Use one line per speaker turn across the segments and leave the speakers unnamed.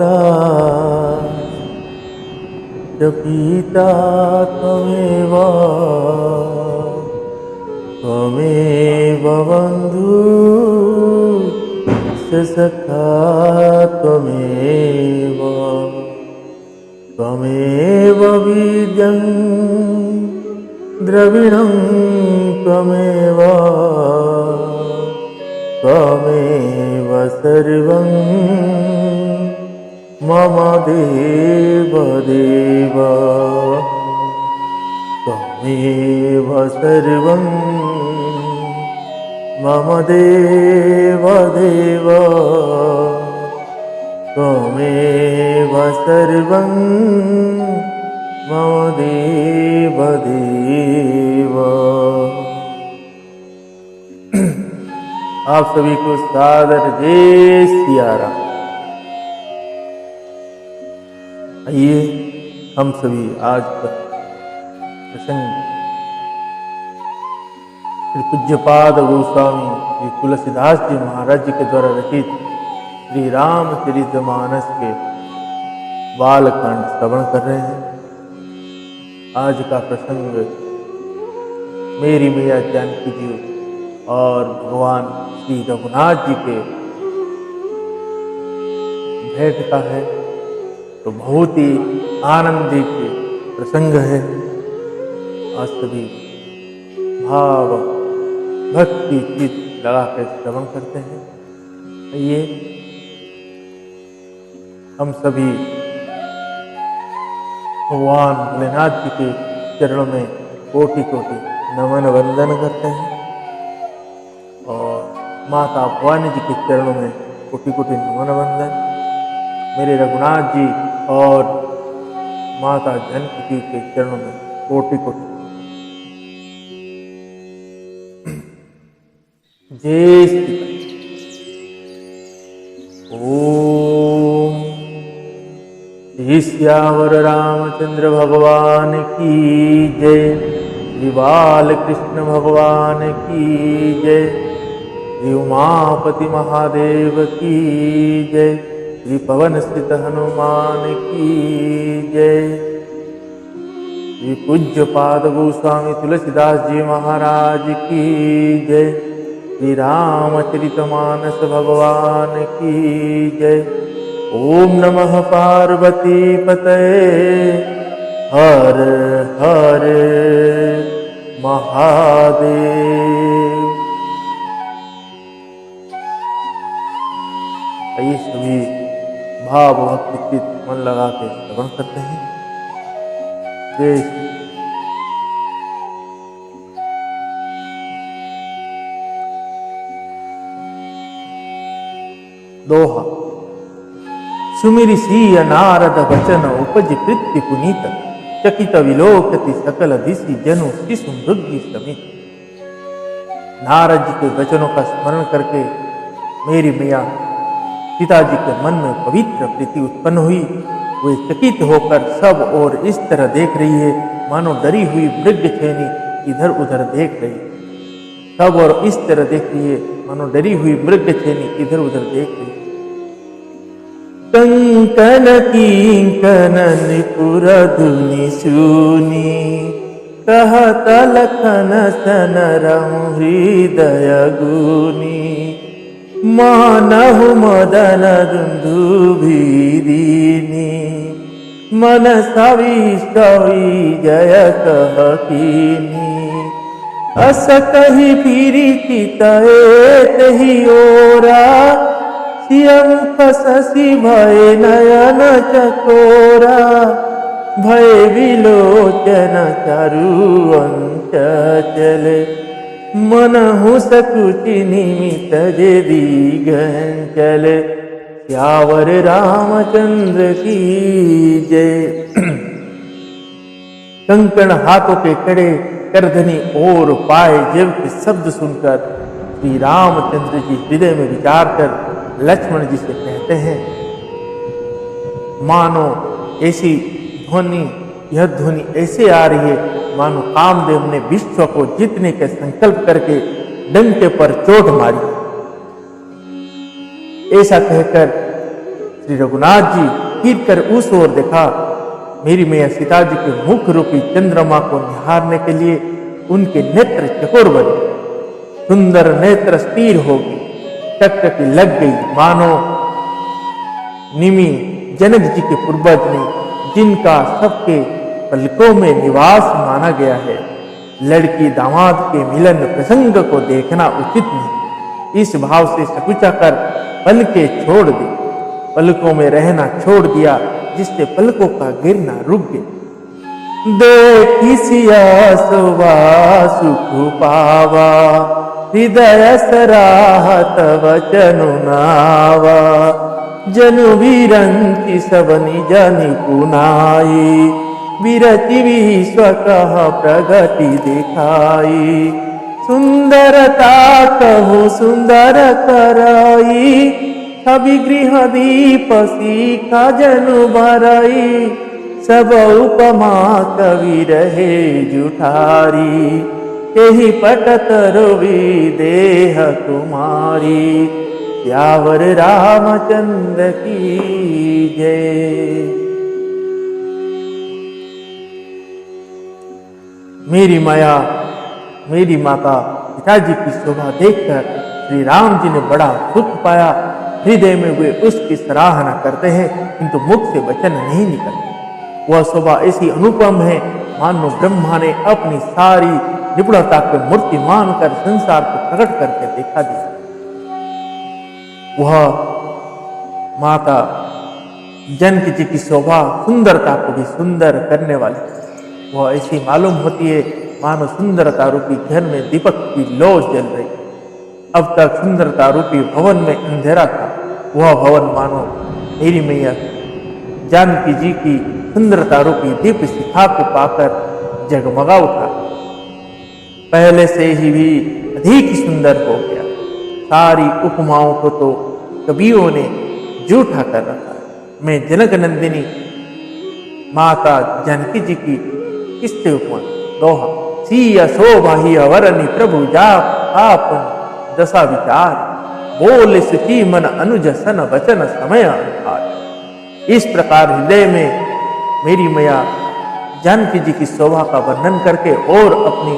माता च पिता त्वमेव त्वमेव बन्धु च सखा त्वमेव त्वमेव वीर्यं द्रविणं त्वमेव त्वमेव सर्वं मम देव देव त्वमेव सर्वं मम देव देव त्वमेव सर्वं मम देव देव। आप सभी को सादर जय सिया राम। आइए हम सभी आज का प्रसंग श्री पूज्यपाद गोस्वामी श्री तुलसीदास जी महाराज जी के द्वारा रचित श्री रामचरितमानस के बालकांड श्रवण कर रहे हैं। आज का प्रसंग मेरी मैया जानकी जी और भगवान श्री रघुनाथ जी के भेंट का है, तो बहुत ही आनंदी के प्रसंग है। आज सभी भाव भक्ति चित्त लगा कर श्रवण करते हैं। आइए हम सभी भगवान भोलेनाथ जी के चरणों में कोटि कोटि नमन वंदन करते हैं और माता भवानी जी के चरणों में कोटि कोटि नमन वंदन। मेरे रघुनाथ जी और माता जानकी जी के चरणों में कोटि कोटि जय श्री ओम। श्री श्यावर रामचंद्र भगवान की जय। श्री बाल कृष्ण भगवान की जय। श्री उमापति महादेव की जय। श्री पवन स्थित हनुमान की जय। श्री पूज्यपाद गोस्वामी तुलसीदास जी महाराज की जय। श्री रामचरितमानस भगवान की जय। ओम नमः पार्वती पतये हर हर महादेव। आइए सभी भाव भक्ति चित्त मन लगा के श्रवण करते हैं। जय दोहा। सुमिरि सिय नारद वचन उपज कृत्य पुनीत चकित विलोकति सकल दिशि जनु शिशु मृग्य समित। नारद जी के वचनों का स्मरण करके मेरी मैया पिताजी के मन में पवित्र प्रीति उत्पन्न हुई। वे चकित होकर सब और इस तरह देख रही है मानो डरी हुई मृगछेनी इधर उधर देख रही है। सब और इस तरह देख रही है मानो डरी हुई मृगछेनी इधर उधर देख रही है। कंकन किंकन निपुर धुनि सुनी कहत लखन सन रहु हृदय गुनी। मानहु मदन दुंदुभि दीनी मन सवि सवि जय कह कीनी। अस कहि फिरि चितए तहि ओरा सिय मुख शशि भय नयन चकोरा। भय विलोचन चारु अंचल मनहु सकुचि निमित जे दिगंचल। श्यावर रामचंद्र की जय। कंकण हाथों के कड़े करधनी और पाए जेव के शब्द सुनकर श्री रामचंद्र जी हृदय में विचार कर लक्ष्मण जी से कहते हैं, मानो ऐसी ध्वनि, यह ध्वनि ऐसे आ रही है मानो कामदेव ने विश्व को जीतने के संकल्प करके डंके पर चोट मारी। ऐसा कहकर श्री रघुनाथ जी गिर कर उस ओर देखा। मेरी मैया सीता जी के मुख रूपी चंद्रमा को निहारने के लिए उनके नेत्र चकोर बने, सुंदर नेत्र स्थिर हो गई, टकटकी लग गई, मानो निमि जनक जी के पूर्वज ने, जिनका सबके पलकों में निवास माना गया है। लड़की दामाद के मिलन प्रसंग को देखना उचित नहीं, इस भाव से सकुचा कर पलके छोड़ दी, पलकों में रहना छोड़ दिया, जिससे पलकों का गिरना रुक गया। देखी सिया शोभा सुख पावा, हृदय सराहत वचनु नावा, जनु विरंति सबनि जनि पुनाई, विरति विश्व कह प्रगति दिखाई, सुंदरता कहु सुंदर कराई, छवि गृह दीप सीखा जनु भरई, सब उपमा कवि रहे जुठारी, यही पटत रोवी देह कुमारी, यावर रामचंद्र की जय। मेरी माया, मेरी माता पिताजी की शोभा देखकर श्री राम जी ने बड़ा सुख पाया। हृदय में वे उसकी सराहना करते हैं, किंतु मुख से वचन नहीं निकलते। वह शोभा ऐसी अनुपम है, मानो ब्रह्मा ने अपनी सारी निपुणता को मूर्ति मानकर संसार को प्रकट करके दिखा दिया। वह माता जनक जी की शोभा सुंदरता को भी सुंदर करने वाली, वह ऐसी मालूम होती है मानो सुंदरता रूपी घर में दीपक की लौ जल रही। अब तक सुंदरता रूपी भवन में अंधेरा था, वह भवन मानो मेरी मैया जानकी जी की सुंदरता रूपी दीप शिखा को पाकर जगमगा उठा, पहले से ही भी अधिक सुंदर हो गया। सारी उपमाओं को तो कवियों ने झूठा कर रखा है। मैं जनक नंदिनी माता जानकी जी की किससे उपमा दोहा, सिया शोभा ही अवरनी प्रभु जा आपन दशा विचार, बोले सुखी मन अनुज सन वचन समय अनुसार। इस प्रकार हृदय में मेरी मैया जानकी जी की शोभा का वर्णन करके और अपनी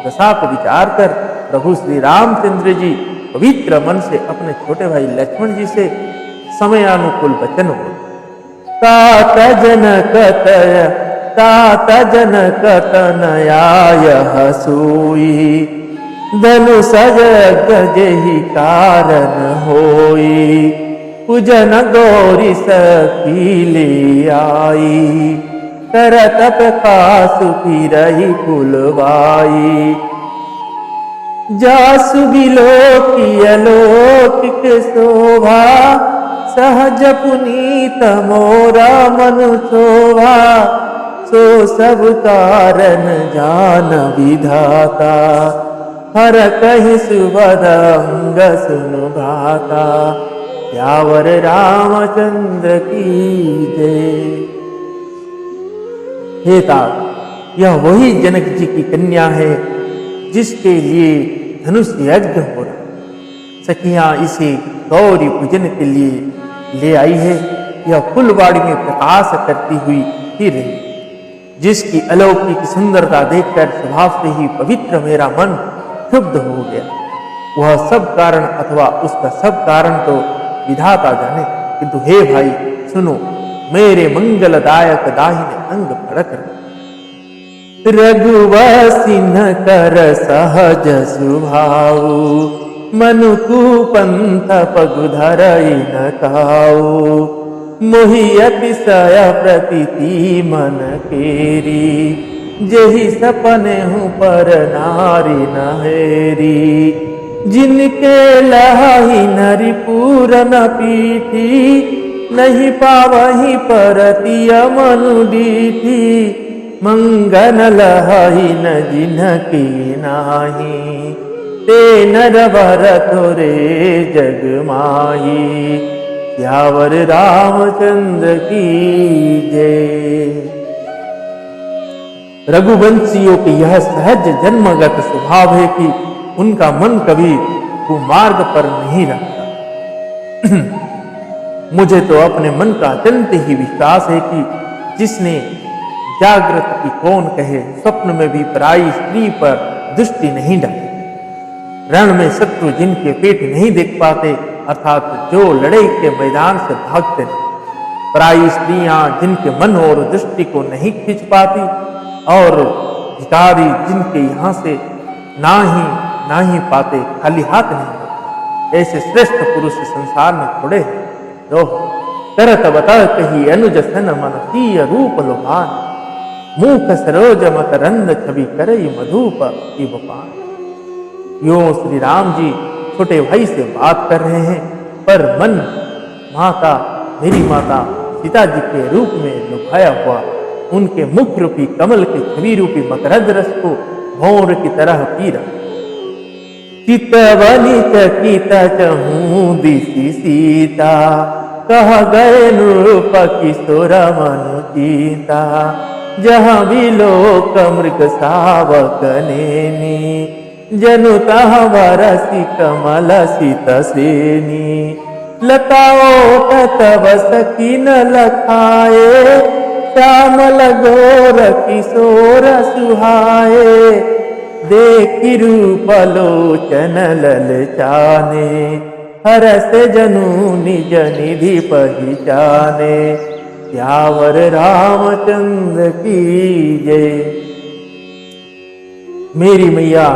दशा को विचार कर प्रभु श्री रामचंद्र जी पवित्र मन से अपने छोटे भाई लक्ष्मण जी से समयानुकूल वचन बोले। तात जनक तनयाय हसूई, धनु सजग जेहि कारण होई, पूजन गौरी सखी ले आई, करत प्रकाश फिरहि फुलवाई, जासु बिलोकी अलौकिक शोभा, सहज पुनीत मोरा मनु शोभा, सो सब कारण जान विधाता, हर कहि सुबद अंग सुनु भाता, यावर रामचंद्र की जय। हे तात, यह वही जनक जी की कन्या है जिसके लिए धनुष यज्ञ हो रहा। सखियां इसे गौरी पूजन के लिए ले आई है। यह फुलवाड़ी में प्रकाश करती हुई ही रही, जिसकी अलौकिक सुंदरता देखकर स्वभाव से ही पवित्र मेरा मन क्षुब्ध हो गया। वह सब कारण अथवा उसका सब कारण तो विधाता जाने, किंतु हे भाई सुनो, मेरे मंगलदायक दाहिने अंग फड़क रहे। रघुवसिन कर सहज सुभाऊ, मनु कुपंथ पगु धरई न काऊ, मोहि अतिशय प्रतीति मन केरी, जेहि सपने हूँ पर नारी नहेरी, जिनके लही नरि पूरन पीठी, नहीं पावही परतिय मनु डीठी, मंगन लही न जिनकी नाही, ते नर वर थोरे जग माही, यावर रामचंद्र की जय। रघुवंशियों की यह सहज जन्मगत स्वभाव है कि उनका मन कभी कुमार्ग पर नहीं रहता। मुझे तो अपने मन का अत्यंत ही विश्वास है कि जिसने जागृत की कौन कहे, स्वप्न में भी पराई स्त्री पर दृष्टि नहीं डाली। रण में शत्रु जिनके पेट नहीं देख पाते, अर्थात जो लड़ाई के मैदान से भागते नहीं, पराई स्त्रियां जिनके मन और दृष्टि को नहीं खींच पाती, और भिखारी जिनके यहाँ से ना ही पाते, खाली हाथ नहीं होते, ऐसे श्रेष्ठ पुरुष संसार में थोड़े हैं। करत बता कही अनुज सन मन तीय रूप लोभान, मुख सरोज मकरंद छवि करई मधुप पान। यो श्री राम जी छोटे भाई से बात कर रहे हैं, पर मन माता, मेरी माता सीता जी के रूप में लुभाया हुआ उनके मुख रूपी कमल के छवि रूपी मकरंद रस को भौर की तरह पी रहा। चितवनी चकित चहूं दिसी सीता, कह गए नृप किशोर मनु चीता, जहाँ भी लोक मृग सावक नेनी, जनु तहाँ बरसी कमल सीत सेनी। लताओ कतव सकीन लखाए, श्यामल गोर किशोर सुहाए, देखी रूप लोचन ललचाने, हरस जनु निज निधि पहचाने। त्यावर रामचंद्र की जय। मेरी मैया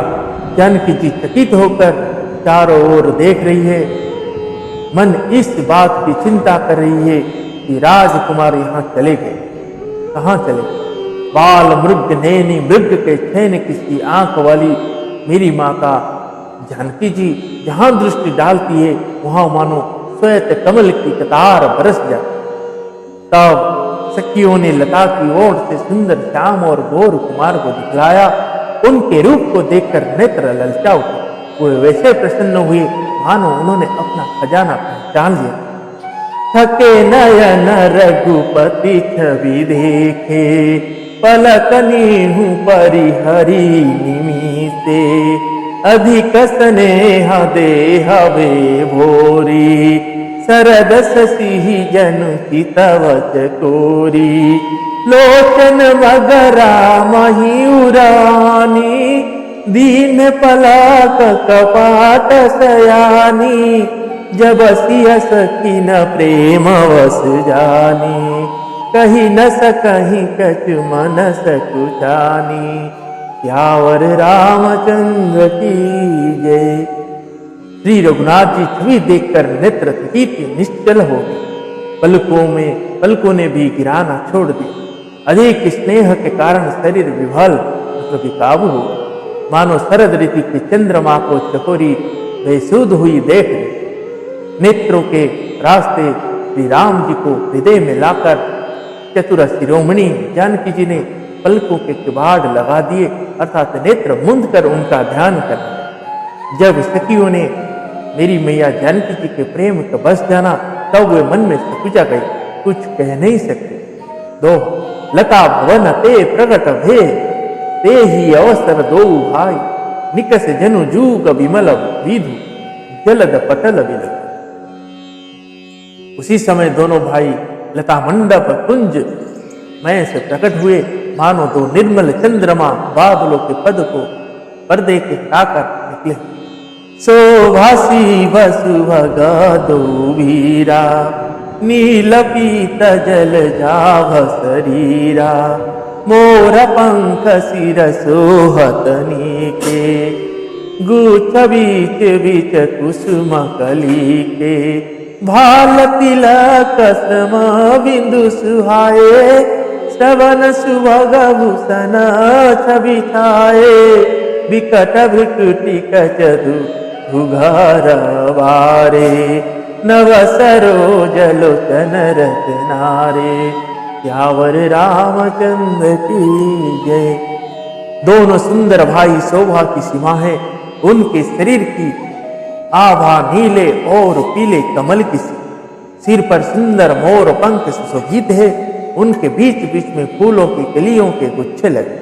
जानकी जी चकित होकर चारों ओर देख रही है, मन इस बात की चिंता कर रही है कि राजकुमार यहाँ चले गए। कहाँ चले गए? बाल मृग नैनी मृग के छेन किसी आंख वाली मेरी माता जानकी जी जहां दृष्टि डालती है, वहां मानो श्वेत कमल की कतार बरस जाती। तब सखियों ने लता की ओर से सुंदर श्याम और गौर कुमार को दिखलाया। उनके रूप को देखकर नेत्र ललचा उठे। वो वैसे प्रसन्न हुए मानो उन्होंने अपना खजाना पहचान लिया। थके नयन रघुपति छवि देखे, पलक नीहू परिहरी निमिते, अधिक स्नेह देह वे भोरी, सरद शशि जनु चितवच कोरी। लोचन मगरा मयूरानी, दीन पलक कपाट सयानी, जब सिय सकीन प्रेम वस जानी, कहीं न सकहीं कछु मन सकुचानी। त्यावर रामचंद्र की जय। श्री रघुनाथ जी छवि देखकर नेत्र थकित निश्चल हो गए। पलकों ने भी गिराना छोड़ दिया। अधिक स्नेह के कारण शरीर विभल मतलब बेकाबू हो, मानो शरद ऋतु की चंद्रमा को चकोरी बेसुध हुई देख रही। नेत्रों के रास्ते श्री राम जी को हृदय में लाकर चतुर शिरोमणि जानकी जी ने पलकों के किवाड़ लगा दिए, अर्थात नेत्र मुंद कर उनका ध्यान कर। जब सखियों ने मेरी मैया जानकी जी के प्रेम का बस जाना, तब वे मन में सकुचा गई, कुछ कह नहीं सकते। दो लता भवन ते प्रगट भे, ते ही अवसर दो भाई, निकस जनु जूग विमल विधु, जलद पटल विलग। उसी समय दोनों भाई लता मंडप कुंज में से प्रकट हुए, मानो दो निर्मल चंद्रमा बादलों के पद को पर्दे के हटाकर निकले। शोभासी वसुभगा दो वीरा, नील पीत जल जाभ शरीरा, मोर पंख सिर सोहतनी के, गुच्छ बीच बीच कुसुम कली के, भाल तिलक सम बिंदु सुहाए, श्रवण सुभग भूषण छवि छाए, विकट भृकुटी कचदु घुघर वारे, नव सरोज लोचन रत्नारे। त्यावर रामचंद्र की जय। दोनों सुंदर भाई शोभा की सीमा है। उनके शरीर की आभा नीले और पीले कमल की सिर पर सुंदर मोर पंख सुशोभित है। उनके बीच बीच में फूलों की कलियों के गुच्छे लगे।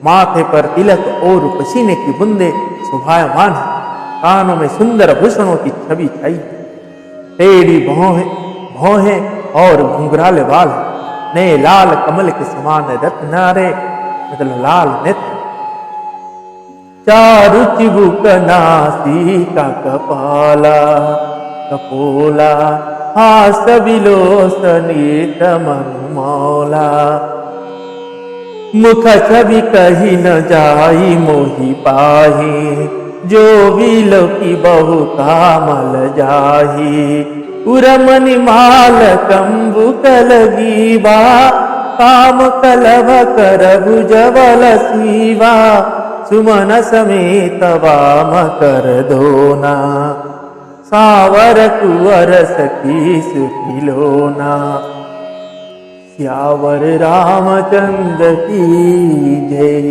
माथे पर तिलक और पसीने की बूंदे शोभायमान है। कानों में सुंदर भूषणों की छवि छाई। टेढ़ी भौहें और घुंघराले बाल हैं। नए लाल कमल के समान रत्नारे मतलब लाल नेत्र। चारु चिबुक नासिका कपाला कपोला हास विलोसनीत मनुमौला। मुख छवि कही न जाई मोहि पाही जो विलो की बहु कामल जाही। उरमनि माल कंबु कलगीवा काम कलभ कर भुजबल सीवा। सुमन समेत वाम कर दोना सावर कुंवर सखी सुखिलोना। सियावर रामचंद्र की जय।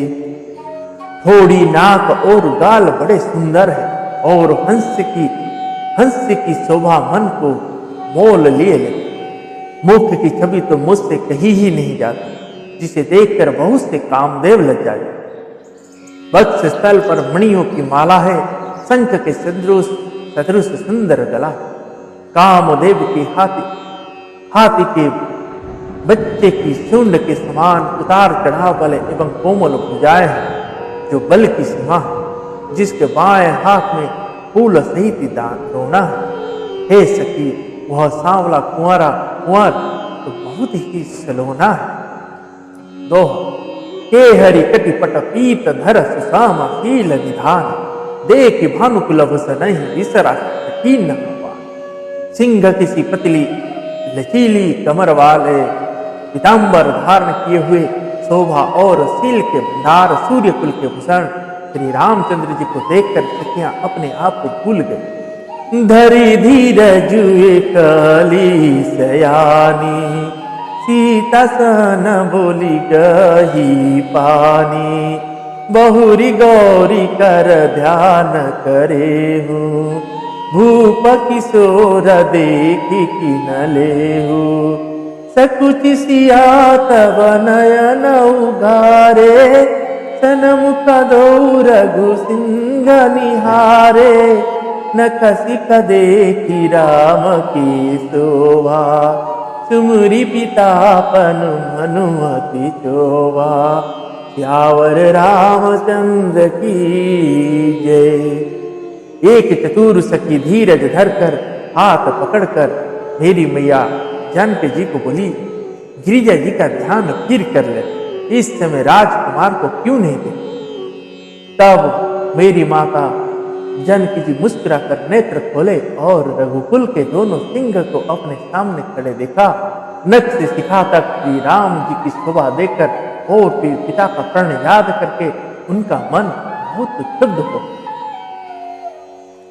थोड़ी नाक और गाल बड़े सुंदर है और हंस की शोभा मन को मोल लिए ले। मुख की छवि तो मुझसे कही ही नहीं जाती जिसे देखकर बहुत से कामदेव लग जाए। वक्ष स्थल पर मणियों की माला है, शंख के सदृश सुंदर गला। कामदेव की हाथी के बच्चे की सूंड के समान उतार चढ़ाव वाले एवं कोमल भुजाएं हैं जो बल की सीमा है। जिसके बाएं हाथ में फूल सहित रोना है। हे सखी वह सांवला कुंवर तो बहुत ही सलोना है। दोहा हे हरि कटिपट पीत धर सुसामा शील विधान। देख भानुकुलभ सनहि विसरा कीन न पान। सिंह किसी पतली लचीली कमर वाले पीताम्बर धारण किए हुए शोभा और शील के भंडार सूर्य कुल के भूषण श्री रामचंद्र जी को देखकर सखियां अपने आप को भूल गई। धरी धीरज काली सयानी सीता सन बोली गही पानी। बहुरी गौरी कर ध्यान करे हूँ भूप किशोर देखी कि न ले हूँ। सकुच सिया तब नयन उघारे सनमुख दो रघु सिंह निहारे। नख सिख देखी राम की शोभा सुमरी पितापन मनुमति चोभा। सियावर रामचंद्र की जय। एक चतुर सखी धीरज धरकर हाथ पकड़कर मेरी मैया जानकी जी को बोली, गिरिजा जी का ध्यान फिर कर ले, इस समय राजकुमार को क्यों नहीं दे। तब मेरी माता जानकी जी मुस्कुराकर नेत्र खोले और रघुकुल के दोनों सिंह को अपने सामने खड़े देखा। नख से शिखा तक श्री राम जी की शोभा देखकर और फिर पिता का प्रण याद करके उनका मन बहुत क्षुब्ध हो।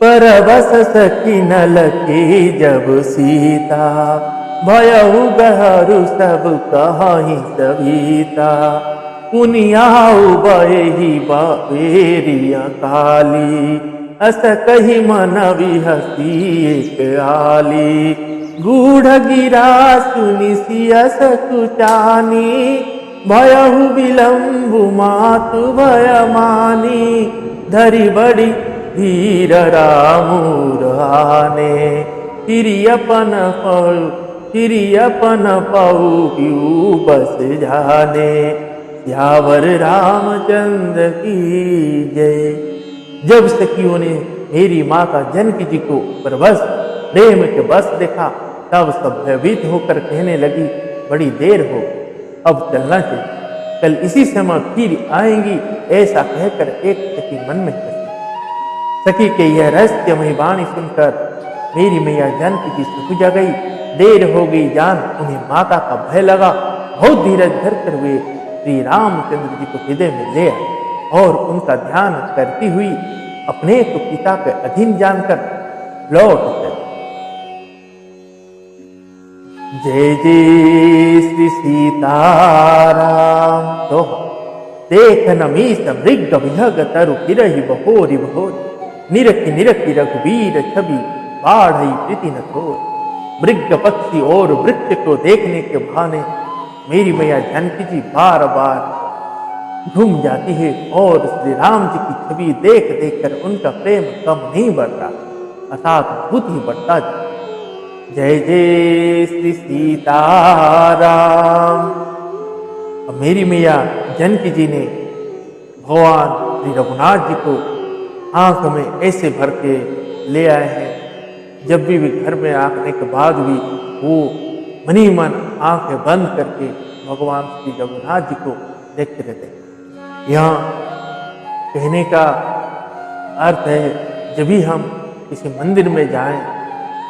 परवश सखी नल की जब सीता भयउ गहरू सब कहाही सविता। पुनियाऊ बही बेरिया काली अस कही मन विहसी एक आली। गूढ़ गिरा सुनि सियस कुचानी भयहु विलंबु मातु भय मानी। धरी बड़ी धीर रामुराने फिरी अपन पऊ बस जाने। सियावर रामचंद्र की जय। जब सखियों ने मेरी माता जानकी जी को परवश प्रेम के बस देखा तब सब भयभीत होकर कहने लगी, बड़ी देर हो अब चलना चाहिए, कल इसी समय फिर आएंगी। ऐसा कहकर एक सखी मन में हंसी। सखी के यह रहस्यमयी वाणी सुनकर मेरी मैया जानकी जी सुखुजा गई। देर हो गई जान उन्हें माता का भय लगा। बहुत धीरज धरकर हुए श्री रामचंद्र जी को हृदय में ले आए और उनका ध्यान करती हुई अपने को पिता के अधीन जानकर लौट चले। जय जय श्री सीताराम। दोहा देख नमीस मृग विहग तरु किरहि बहोरी बहोरी। निरखी निरखी रघुवीर छवि बाढ़ई प्रीति न थोर। मृग पक्षी और वृक्ष को देखने के बहाने मेरी मैया जानकी जी बार बार घूम जाती है और श्री राम जी की छवि देख देख कर उनका प्रेम कम नहीं बढ़ता, अर्थात बहुत ही बढ़ता जाता। जय जय श्री सीताराम। अब मेरी मैया जानकी जी ने भगवान श्री रघुनाथ जी को आंख में ऐसे भर के ले आए हैं, जब भी घर में आने के बाद भी वो मनी मन आंखें बंद करके भगवान श्री रघुनाथ जी को देखते रहते हैं। यहाँ कहने का अर्थ है, जब भी हम किसी मंदिर में जाएं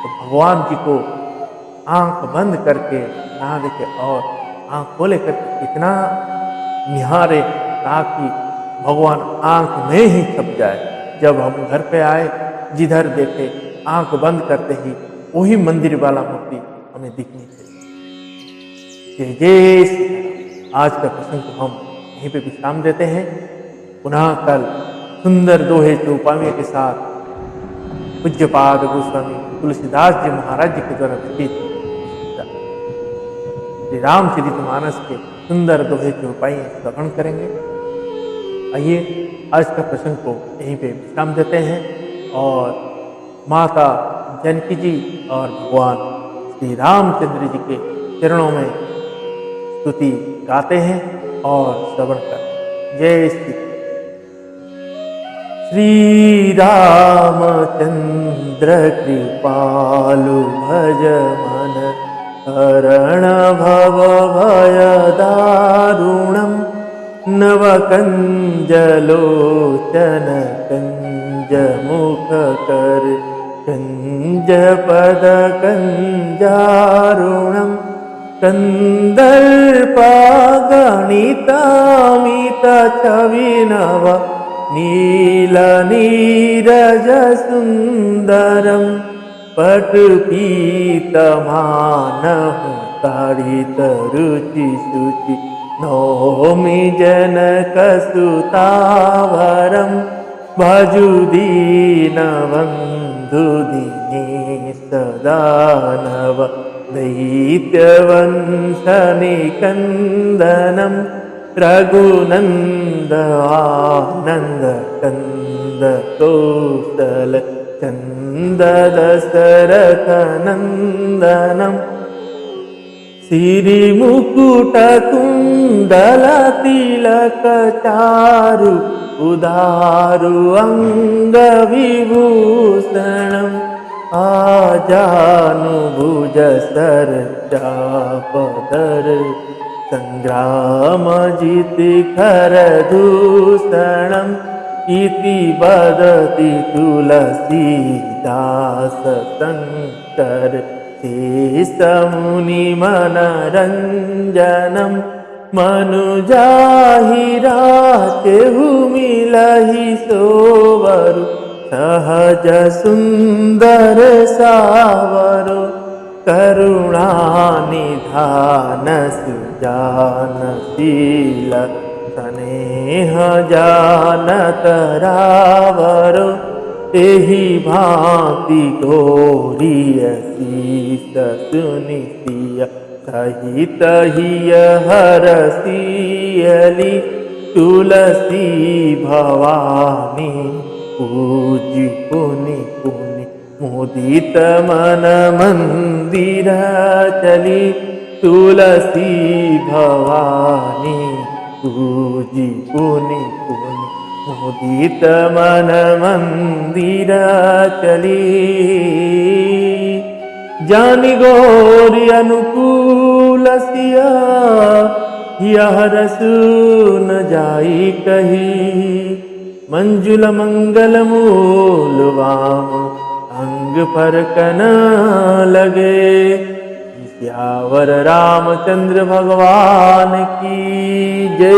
तो भगवान जी को आंख बंद करके ना देखे और आंख खोले करके इतना निहारे ताकि भगवान आंख में ही छप जाए। जब हम घर पे आए, जिधर देखे आंख बंद करते ही वही मंदिर वाला मूर्ति हमें दिखनी चाहिए। जय जय श्री राम। आज का प्रसंग को हम यहीं पे विश्राम देते हैं। पुनः कल सुंदर दोहे चौपाइयों के साथ पूज्यपाद गोस्वामी तुलसीदास जी महाराज जी के द्वारा रचित श्री रामचरितमानस के सुंदर दोहे चौपाइयां श्रवण करेंगे। आइए आज का प्रसंग को यहीं पे विश्राम देते हैं और माता जानकी जी और भगवान श्री रामचंद्र जी के चरणों में स्तुति गाते हैं और श्रवण करते हैं। जय श्री रामचंद्र कृपालु भज मन हरण भव भय दारुणम् नवकंजलोचन कंज मुख कर कंज पद कंजारुणम् कंदर्पगणितामित छविनव नील नीरज सुंदरम पटुपीतमानहु ताड़ित रुचि शुचि नौमि जनकसुतावरं भजुदीनबन्धु दीनेश दानव दैत्यवंशनिकन्दनं रघुनन्द आनन्द कंद कौशल चंद दशरथ नंदनम श्रीमुकुट कुंडल तिलक चारु उदारु अंग विभूषणम् आजानुभुज सर चापदर संग्राम जिति खर दूषणम् इति वदति तुलसीदास शंकर शेषमुनि मनरंजनम् मनुजाहिराचेहु मिलहि सोवरु सहज सुंदर सावरो करुणानिधान सुजानशील स्नेह जानत रावरो एहि भांति घोरिय शीस सुनिसिय सहित हिय हरसियली तुलसी भवानी पूजी पुनि पुनि मुदित मन मंदिर चली तुलसी भवानी पूजी पुनि पुनि मुदित मन मंदिर चली जानि गौरी अनुकूल सिया यह रसु न जाई कही मंजुल मंगल मूल वाम अंग पर कन लगे। सियावर रामचंद्र भगवान की जय।